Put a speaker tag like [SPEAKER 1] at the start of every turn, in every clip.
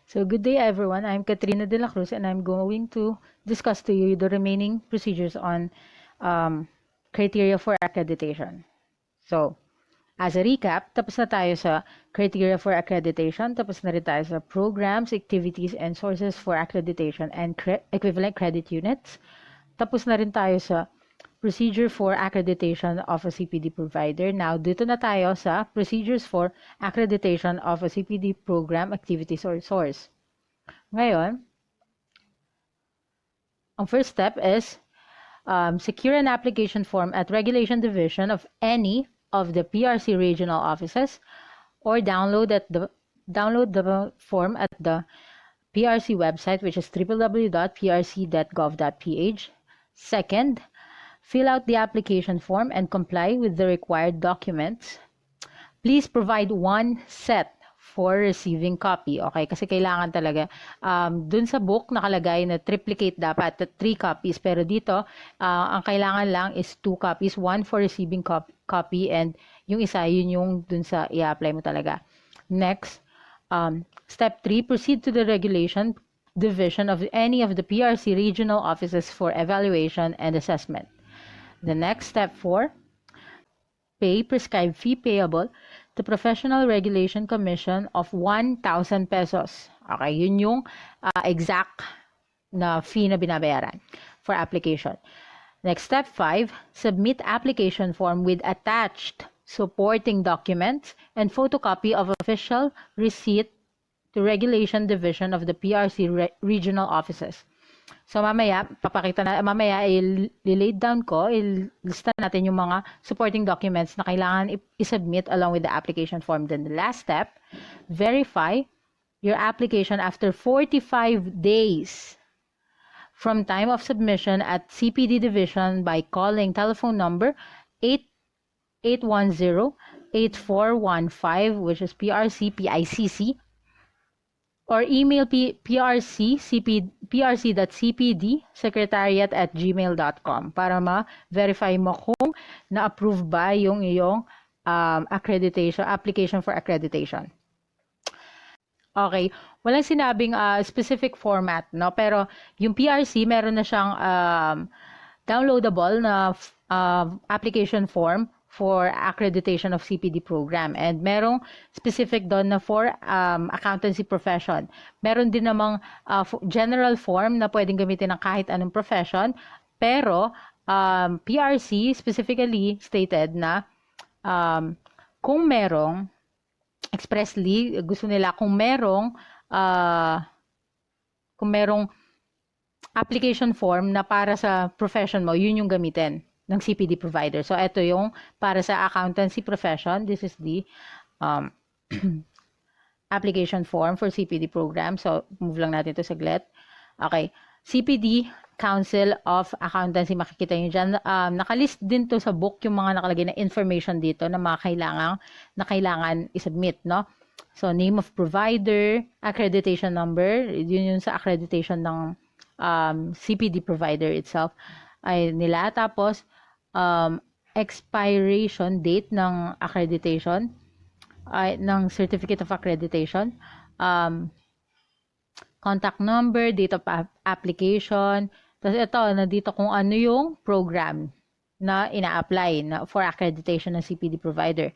[SPEAKER 1] So good day everyone, I'm Katrina de la Cruz and I'm going to discuss to you the remaining procedures on criteria for accreditation. So, as a recap, tapos na tayo sa criteria for accreditation, tapos na rin tayo sa programs, activities, and sources for accreditation and equivalent credit units. Tapos na rin tayo sa procedure for accreditation of a CPD provider. Now, dito na tayo sa procedures for accreditation of a CPD program, activities, or source. Ngayon, ang first step is secure an application form at Regulation Division of any of the PRC regional offices or download the form at the PRC website, which is www.prc.gov.ph. Second, fill out the application form and comply with the required documents. Please provide one set for receiving copy. Okay, kasi kailangan talaga dun sa book nakalagay na triplicate dapat 3 copies, pero dito ang kailangan lang is 2 copies, one for receiving copy and yung isa yun yung dun sa i-apply mo talaga. Next, step 3, proceed to the regulation division of any of the PRC regional offices for evaluation and assessment. The next, step 4, pay prescribed fee payable to Professional Regulation Commission of 1,000 pesos. Okay, yun yung exact na fee na binabayaran for application. Next, step 5, submit application form with attached supporting documents and photocopy of official receipt to Regulation Division of the PRC regional offices. So mamaya i-lay down ko, ilista natin yung mga supporting documents na kailangan i-submit along with the application form. Then the last step, verify your application after 45 days from time of submission at CPD Division by calling telephone number 810-8415, which is PRC PICC, or email prc.cpd secretariat@gmail.com para ma-verify mo kung na-approve ba yung iyong accreditation, application for accreditation. Okay, walang sinabing specific format, no? Pero yung PRC, meron na siyang downloadable na application form for accreditation of CPD program. And merong specific doon na for accountancy profession. Meron din namang general form na pwedeng gamitin ng kahit anong profession. Pero PRC specifically stated na kung merong expressly, gusto nila kung merong application form na para sa profession mo, yun yung gamitin ng CPD provider. So, ito yung para sa accountancy profession. This is the application form for CPD program. So, move lang natin ito saglit. Okay. CPD Council of Accountancy. Makikita nyo dyan. Nakalist din to sa book yung mga nakalagay na information dito na mga kailangan isubmit, no? So, name of provider, accreditation number, yun yung sa accreditation ng CPD provider itself ay nila. Tapos, expiration date ng accreditation, ng certificate of accreditation, contact number, date of application, tapos ito, nandito kung ano yung program na ina-apply na for accreditation ng CPD provider.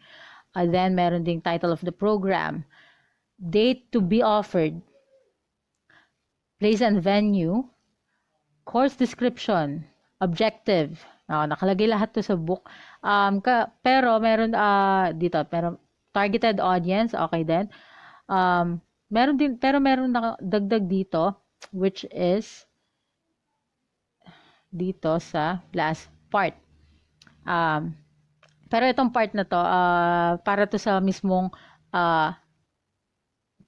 [SPEAKER 1] Then, meron ding title of the program, date to be offered, place and venue, course description, objective. Nakalagay lahat to sa book. Pero meron dito, pero targeted audience, okay din. Meron nakadagdag dito, which is dito sa last part. Pero itong part na to, para to sa mismong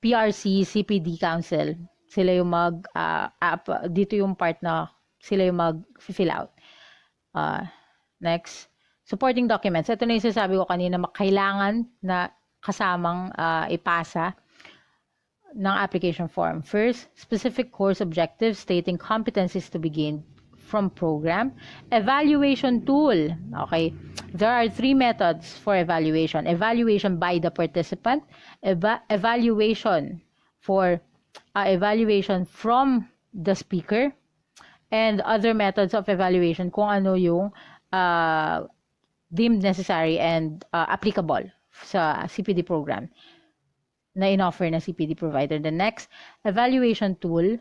[SPEAKER 1] PRC CPD Council. Sila yung dito yung part na sila yung mag-fill out. Next, supporting documents. Ito na yung sasabi ko kanina, kailangan na kasamang ipasa ng application form. First, specific course objectives stating competencies to be gained from program. Evaluation tool. Okay, there are 3 methods for evaluation. Evaluation by the participant, evaluation for evaluation from the speaker and other methods of evaluation kung ano yung deemed necessary and applicable sa CPD program na in-offer na CPD provider. The next evaluation tool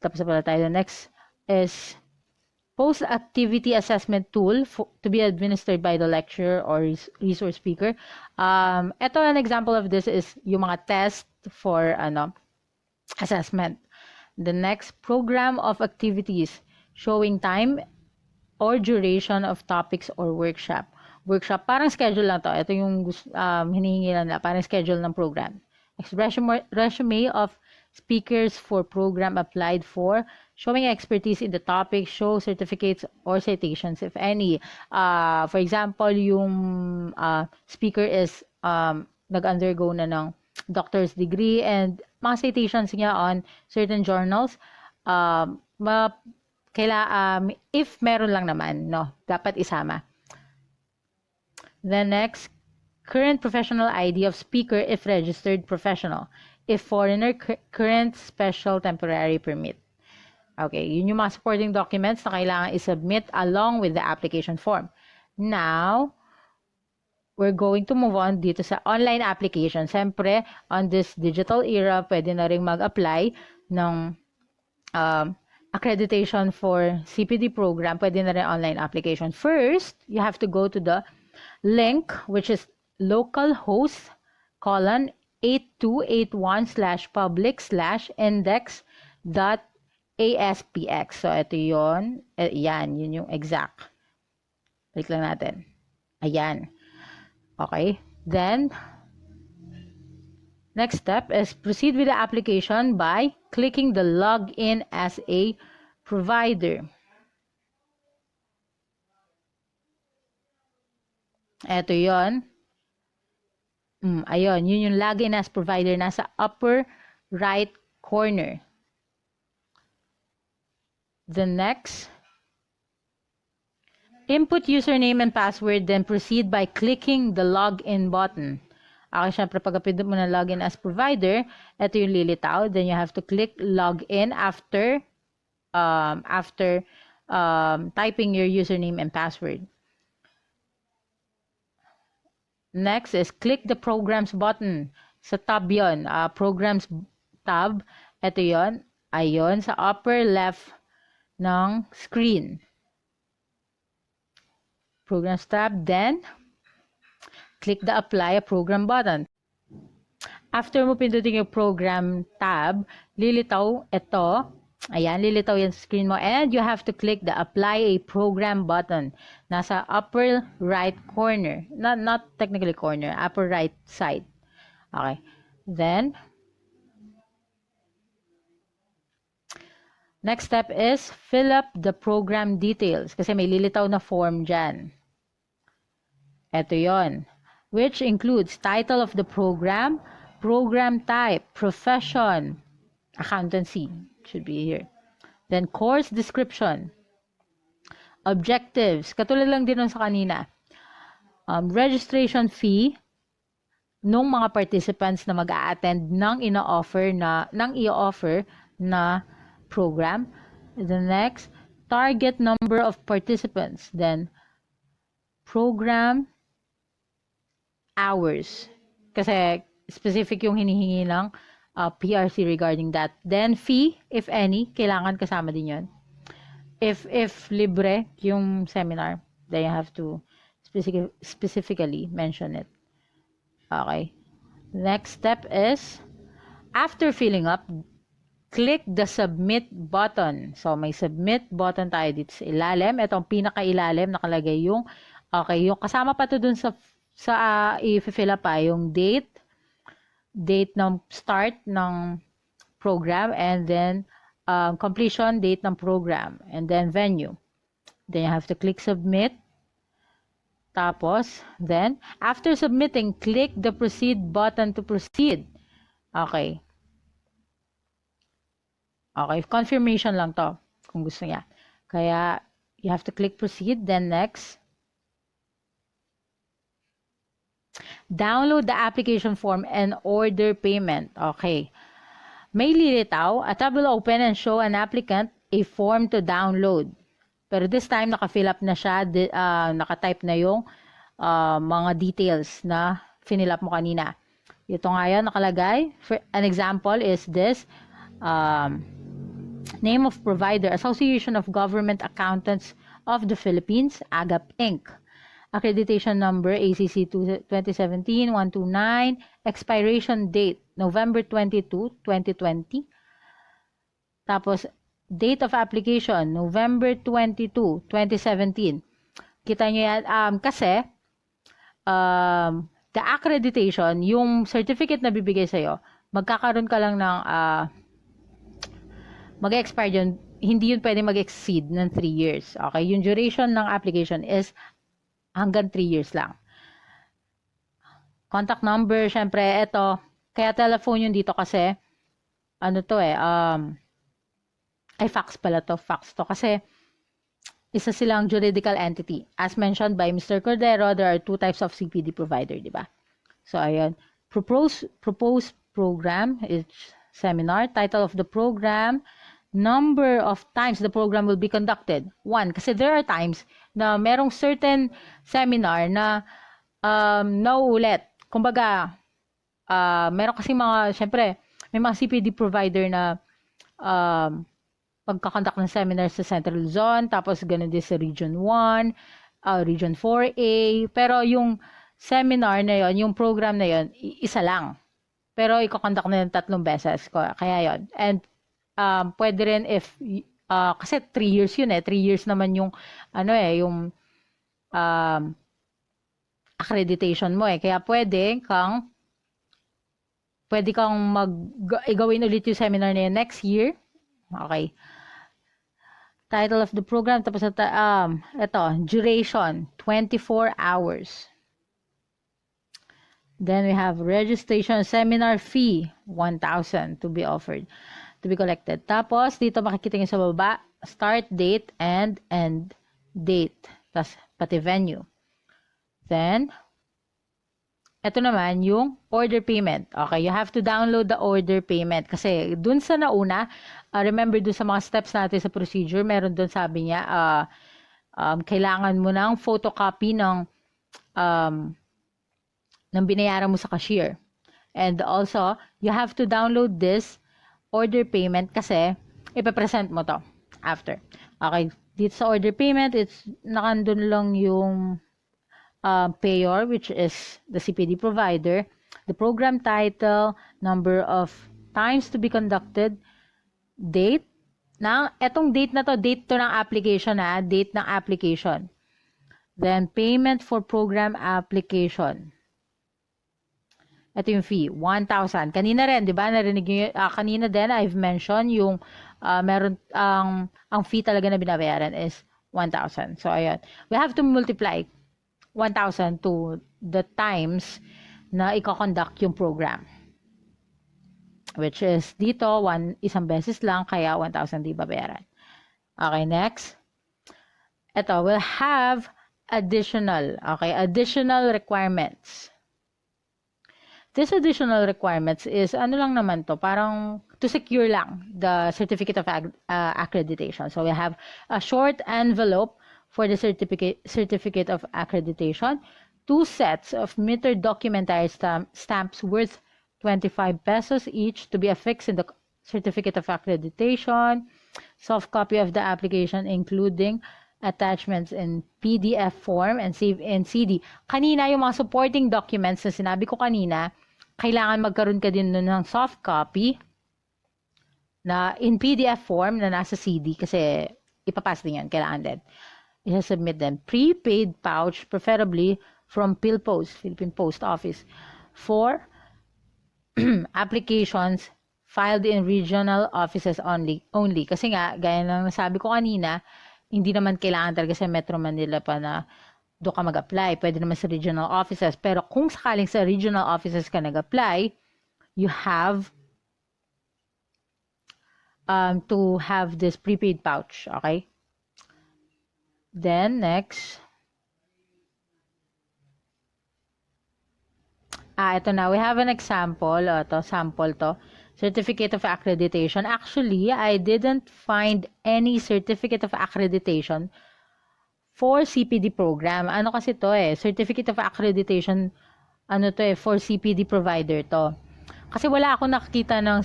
[SPEAKER 1] tapos na pala tayo. The next is post-activity assessment tool to be administered by the lecturer or resource speaker. Ito, an example of this is yung mga test for assessment. The next, program of activities showing time or duration of topics or workshop. Workshop, parang schedule lang to. Ito yung hinihingi lang na, parang schedule ng program. Resume of speakers for program applied for, showing expertise in the topic, show certificates or citations, if any. For example, yung speaker is nag-undergo na ng doctor's degree and mga citations niya on certain journals, if meron lang naman, no, dapat isama. The next, current professional ID of speaker if registered professional. If foreigner, current special temporary permit. Okay, yun yung mga supporting documents na kailangan i-submit along with the application form. Now, we're going to move on dito sa online application. Siyempre, on this digital era, pwede na rin mag-apply ng accreditation for CPD program. Pwede na rin online application. First, you have to go to the link, which is localhost:/public/index.aspx. So, ito yun. Yan, yun yung exact. Click lang natin. Ayan. Okay. Then, next step is proceed with the application by clicking the login as a provider. Ito yun. Ayun, yun yung login as provider nasa upper right corner. The next, input username and password, then proceed by clicking the login button. Okay, syempre pag pindot mo na login as provider, ito yung lilitaw. Then you have to click login after typing your username and password. Next is click the programs button. Sa tab yun, programs tab. Ito yun, ayun, sa upper left ng screen. Programs tab, then click the apply a program button. After mo pindutin yung program tab, lilitaw ito. Ayan, lilitaw yung screen mo. And you have to click the apply a program button. Nasa upper right corner. Not technically corner, upper right side. Okay. Then, next step is fill up the program details. Kasi may lilitaw na form dyan. Ito yon, which includes title of the program, program type, profession, accountancy, should be here. Then course description, objectives, katulad lang din sa kanina. Registration fee nung mga participants na mag-a-attend ng i-offer na program. The next, target number of participants. Then program hours. Kasi specific yung hinihingi ng PRC regarding that. Then fee, if any, kailangan kasama din yun. If libre yung seminar, then you have to specifically mention it. Okay. Next step is, after filling up, click the submit button. So, may submit button tayo dito sa ilalim. Ito ang pinaka-ilalim, nakalagay yung, okay, yung kasama pa to dun sa i-fill up yung date ng start ng program, and then completion date ng program, and then venue. Then you have to click submit. Tapos, then, after submitting, click the proceed button to proceed. Okay. Okay, confirmation lang to kung gusto niya. Kaya, you have to click proceed, then next. Download the application form and order payment. Okay. May lilitaw, a tab will open and show an applicant a form to download. Pero this time, naka-fill up na siya, naka-type na yung mga details na fill up mo kanina. Ito nga yan, nakalagay. For an example is this, name of provider, Association of Government Accountants of the Philippines, AGAP Inc. Accreditation number, ACC 2017-129, expiration date, November 22, 2020. Tapos, date of application, November 22, 2017. Kita nyo yan, kasi, the accreditation, yung certificate na bibigay sa'yo, magkakaroon ka lang ng, mag-expire yun, hindi yun pwede mag-exceed ng 3 years. Okay? Yung duration ng application is hanggang 3 years lang. Contact number, syempre, ito, kaya telephone yun dito kasi, ano to ay fax pala to, fax to. Kasi, isa silang juridical entity. As mentioned by Mr. Cordero, there are 2 types of CPD provider, di ba? So, ayun. Proposed program is seminar. Title of the program. Number of times the program will be conducted. 1. Kasi there are times na merong certain seminar na nauulit. Kumbaga, meron kasi mga, syempre, may mga CPD provider na pagkakonduct ng seminar sa Central Luzon, tapos ganun din sa Region 1, Region 4A, pero yung seminar na yon, yung program na yon, isa lang. Pero ikakonduct na yun 3 beses. Kaya yon. And pwede rin if, kasi 3 years yun 3 years naman yung, yung accreditation mo Kaya pwede kang igawin ulit yung seminar na yun next year. Okay. Title of the program, tapos ito, duration, 24 hours. Then we have registration seminar fee, 1,000 to be offered, to be collected. Tapos, dito makikita nyo sa baba, start date and end date. Tapos, pati venue. Then, ito naman yung order payment. Okay, you have to download the order payment. Kasi dun sa nauna, remember dun sa mga steps natin sa procedure, meron dun sabi niya, kailangan mo ng photocopy ng binayaran mo sa cashier. And also, you have to download this order payment kasi ipapresent mo to after. Okay, dito sa order payment, it's nakandun lang yung payor, which is the CPD provider, the program title, number of times to be conducted, date, etong date na to, date to ng application date ng application. Then, payment for program application. Ito yung fee, 1,000. Kanina rin, di ba? Narinig nyo, kanina din, I've mentioned yung meron, ang fee talaga na binabayaran is 1,000. So, ayun. We have to multiply 1,000 to the times na i-conduct yung program. Which is dito, isang beses lang, kaya 1,000 di babayaran. Okay, next. Ito, we'll have additional requirements. This additional requirements is, ano lang naman to, parang to secure lang the certificate of accreditation. So we have a short envelope for the certificate of accreditation, 2 sets of metered documentary stamps worth 25 pesos each to be affixed in the certificate of accreditation, soft copy of the application including attachments in PDF form and save in CD. Kanina, yung mga supporting documents na sinabi ko kanina, kailangan magkaroon ka din nun ng soft copy na in PDF form na nasa CD kasi ipapass din yan, kailangan din. I-submit them. Prepaid pouch, preferably from PhilPost, Philippine Post Office, for applications filed in regional offices only. Kasi nga, gaya ng nasabi ko kanina, hindi naman kailangan talaga sa Metro Manila pa na doon ka mag-apply. Pwede naman sa regional offices. Pero kung sakaling sa regional offices ka nag-apply, you have to have this prepaid pouch. Okay? Then, next. Ito na. We have an example. Ito, sample to. Certificate of accreditation. Actually, I didn't find any certificate of accreditation for CPD program. Ano kasi to certificate of accreditation, ano to for CPD provider to. Kasi wala akong nakikita ng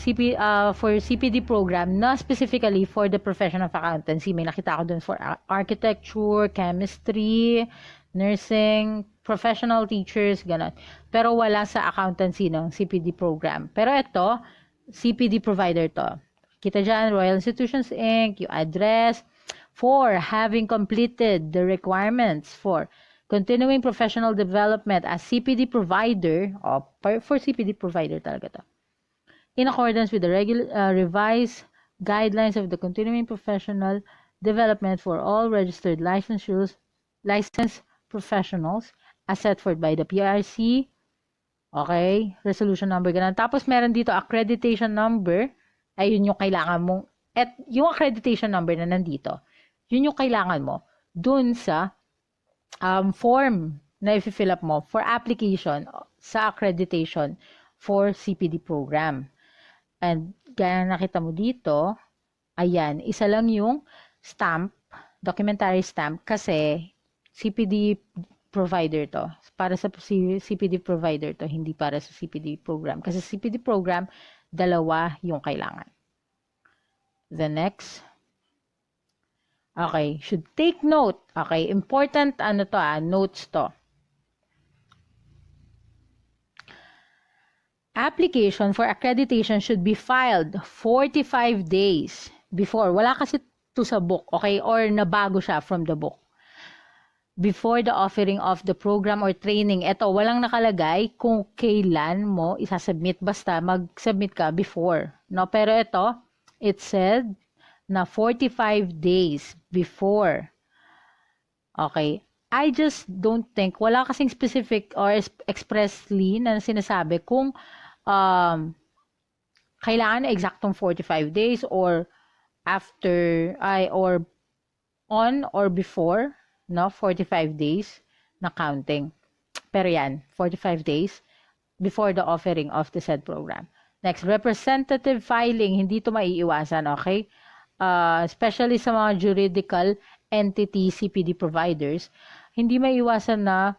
[SPEAKER 1] for CPD program na specifically for the profession of accountancy. May nakita ako dun for architecture, chemistry, nursing, professional teachers, ganun. Pero wala sa accountancy ng CPD program. Pero ito, CPD provider to. Kita dyan, Royal Institutions Inc., yung address, for having completed the requirements for continuing professional development as CPD provider, for CPD provider talaga to, in accordance with the revised guidelines of the continuing professional development for all registered licensed professionals as set forth by the PRC. Okay, resolution number ganun. Tapos meron dito accreditation number, ay yun yung kailangan mong, at yung accreditation number na nandito, yun yung kailangan mo dun sa form na i-fill up mo for application sa accreditation for CPD program. And gaya nakita mo dito, ayan, isa lang yung stamp, documentary stamp, kasi CPD provider to. Para sa CPD provider to, hindi para sa CPD program. Kasi CPD program, dalawa yung kailangan. The next. Okay, should take note. Okay, important notes to. Application for accreditation should be filed 45 days before. Wala kasi to sa book, okay? Or nabago siya from the book. Before the offering of the program or training. Ito, walang nakalagay kung kailan mo isasubmit. Basta mag-submit ka before. No? Pero ito, it said na 45 days before. Okay. I just don't think, wala kasing specific or expressly na sinasabi kung kailangan na eksaktong 45 days or after, or on or before, no, 45 days na counting. Pero yan, 45 days before the offering of the said program. Next, representative filing, hindi to maiiwasan, okay? Especially sa mga juridical entity CPD providers, hindi maiiwasan na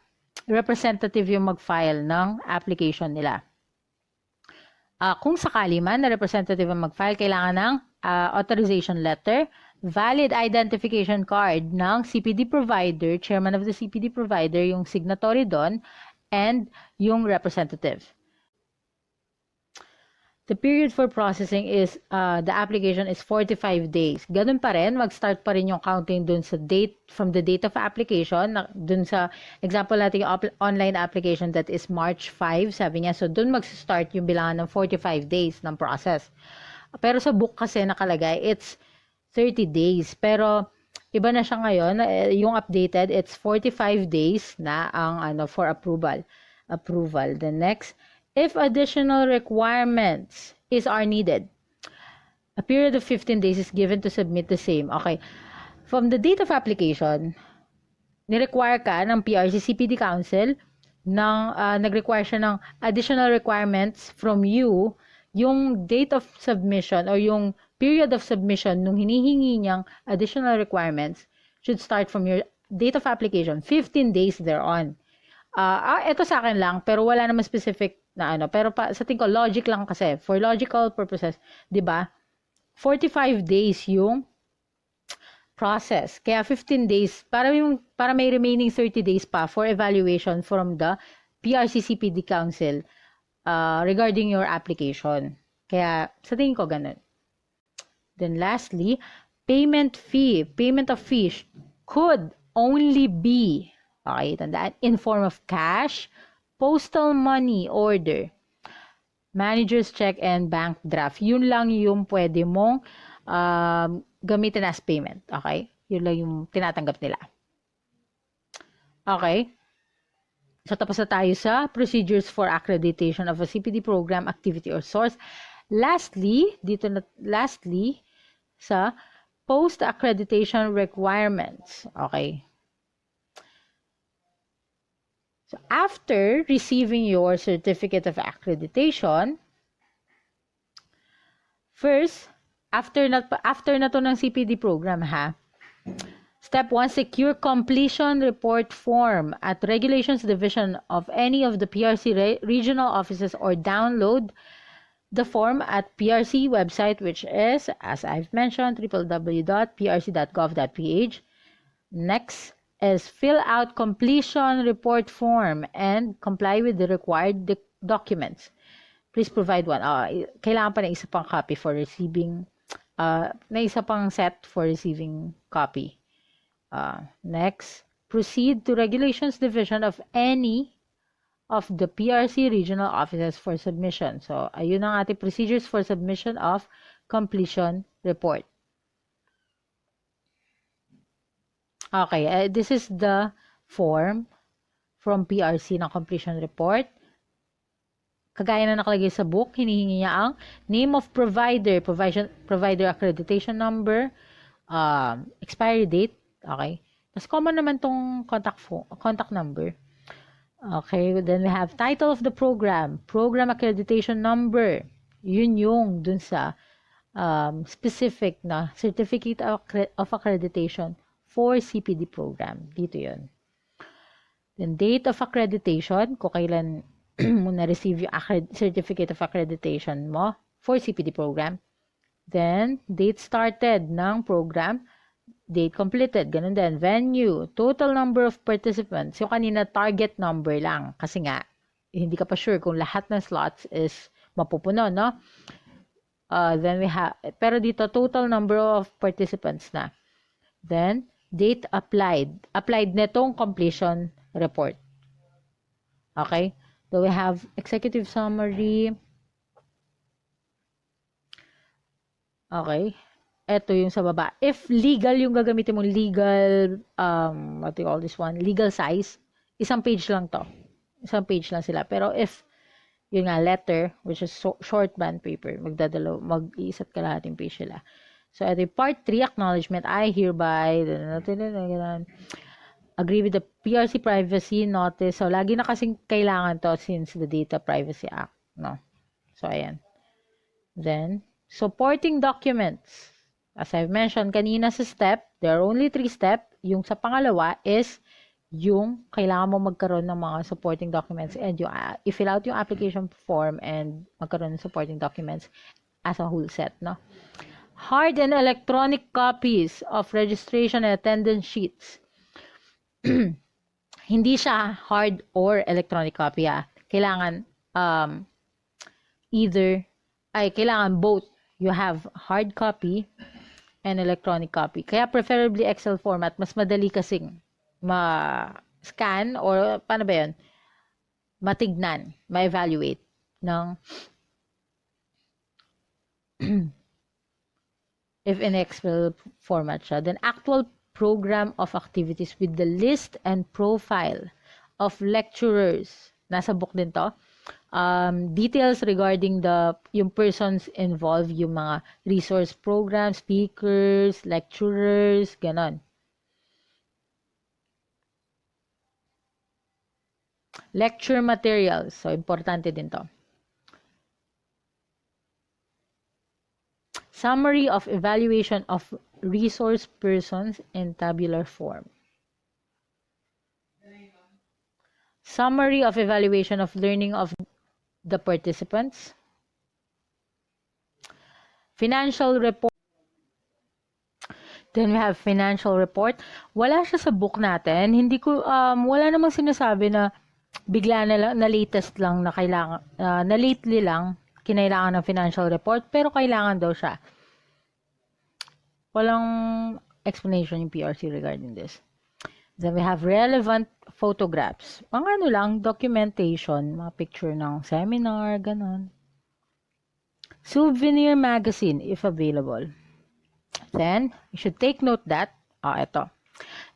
[SPEAKER 1] representative yung mag-file ng application nila. Kung sakali man na representative ang mag-file, kailangan ng authorization letter, valid identification card ng CPD provider, chairman of the CPD provider, yung signatory doon, and yung representative. The period for processing is, the application is 45 days. Ganun pa rin, mag-start pa rin yung counting dun sa date, from the date of application, dun sa example natin yung online application that is March 5, sabi niya. So, dun mag-start yung bilangan ng 45 days ng process. Pero sa book kasi nakalagay, it's 30 days. Pero, iba na siya ngayon, yung updated, it's 45 days na ang for approval. The next, if additional requirements are needed, a period of 15 days is given to submit the same. Okay. From the date of application, ni-require ka ng PRC CPD Council nag-require siya ng additional requirements from you, yung date of submission or yung period of submission nung hinihingi niyang additional requirements should start from your date of application, 15 days thereon. Ito sa akin lang, pero wala naman specific na pero sa tingin ko, logic lang kasi, for logical purposes, di ba? 45 days yung process. Kaya 15 days, para may remaining 30 days pa for evaluation from the PRC-CPD Council regarding your application. Kaya sa tingin ko, ganun. Then lastly, payment fee. Payment of fees could only be, okay, tandaan, in form of cash, postal money order, manager's check, and bank draft. Yun lang yung pwede mong gamitin as payment. Okay? Yun lang yung tinatanggap nila. Okay? So, tapos na tayo sa procedures for accreditation of a CPD program, activity, or source. Lastly, sa post-accreditation requirements. Okay? So, after receiving your certificate of accreditation, First, after na to ng CPD program, ha? Step 1, secure completion report form at Regulations Division of any of the PRC regional offices or download the form at PRC website, which is, as I've mentioned, www.prc.gov.ph. Next is fill out completion report form and comply with the required documents. Please provide one. Kailangan pa na isa pang copy for receiving, na isa pang set for receiving copy. Next, proceed to Regulations Division of any of the PRC regional offices for submission. So, ayun ang ating procedures for submission of completion report. Okay, this is the form from PRC ng completion report. Kagaya na nakalagay sa book, hinihingi niya ang name of provider, provider accreditation number, expiry date, okay? Mas common naman tong contact number. Okay, then we have title of the program, program accreditation number. Yun yung dun sa specific na certificate of accreditation for CPD program. Dito yun. Then date of accreditation, kung kailan mo na-receive yung certificate of accreditation mo for CPD program. Then, date started ng program, date completed, ganun din. Venue, total number of participants. Yung kanina, target number lang. Kasi nga, hindi ka pa sure kung lahat ng slots is mapupuno, no? Then we have, pero dito, total number of participants na. Then, date applied. Applied netong completion report. Okay? So, we have executive summary. Okay. Ito yung sa baba. If legal yung gagamitin mo, legal, what do you call this one? Legal size, isang page lang to. Isang page lang sila. Pero if, yun nga, letter, which is short band paper, mag-iisat kalahating page sila. So, ito yung part 3, acknowledgement. I hereby, agree with the PRC privacy notice. So, lagi na kasing kailangan to since the Data Privacy Act. No? So, ayan. Then, supporting documents. As I've mentioned kanina sa step, there are only 3 steps. Yung sa pangalawa is yung kailangan mo magkaroon ng mga supporting documents and yung i-fill out yung application form and magkaroon ng supporting documents as a whole set, no? Hard and electronic copies of registration and attendance sheets. Hindi siya hard or electronic copy, Kailangan kailangan both. You have hard copy and electronic copy. Kaya preferably Excel format, mas madali kasing ma-scan or paano ba yun? Matignan, ma-evaluate ng if in Excel format siya. Then actual program of activities with the list and profile of lecturers. Nasa book din to. Details regarding yung persons involved, yung mga resource programs, speakers, lecturers, ganon. Lecture materials. So, importante din to. Summary of evaluation of resource persons in tabular form. Summary of evaluation of learning of the participants. Financial report. Then we have financial report. Wala siya sa book natin. Hindi ko, wala namang sinasabi na bigla na latest lang na kailangan, na lately lang kinailangan ng financial report, pero kailangan daw siya. Walang explanation yung PRC regarding this. Then we have relevant photographs. Mga ano lang, documentation, mga picture ng seminar, ganon. Souvenir magazine, if available. Then, you should take note that, ito.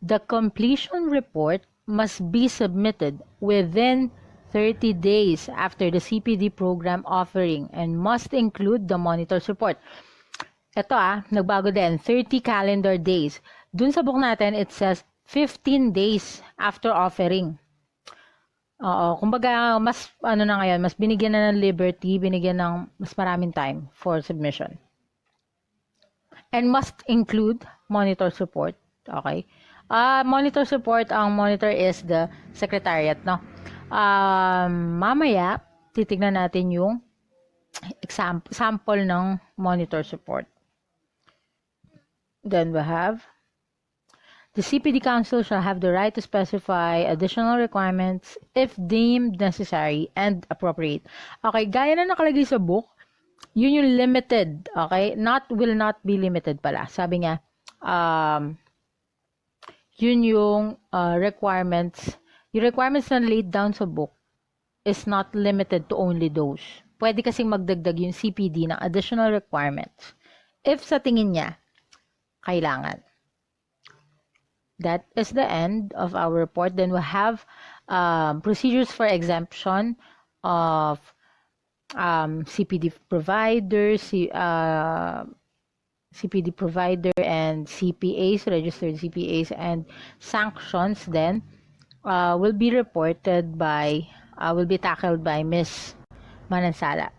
[SPEAKER 1] The completion report must be submitted within 30 days after the CPD program offering and must include the monitor's report. Ito nagbago din, 30 calendar days. Dun sa book natin, it says 15 days after offering. Kumbaga, mas, mas binigyan na ng liberty, binigyan ng mas maraming time for submission. and must include monitor support. Okay? Monitor support, ang monitor is the secretariat, no? Mamaya, titignan natin yung sample ng monitor support. Then we have, the CPD Council shall have the right to specify additional requirements if deemed necessary and appropriate. Okay, gaya na nakalagay sa book, yun yung limited, okay? Will not be limited pala. Sabi niya, yun yung requirements. Yung requirements na laid down sa book is not limited to only those. Pwede kasing magdagdag yung CPD ng additional requirements if sa tingin niya, kailangan. That is the end of our report. Then we have procedures for exemption of CPD providers, CPD provider and CPAs, registered CPAs, and sanctions then will be tackled by Ms. Manansala.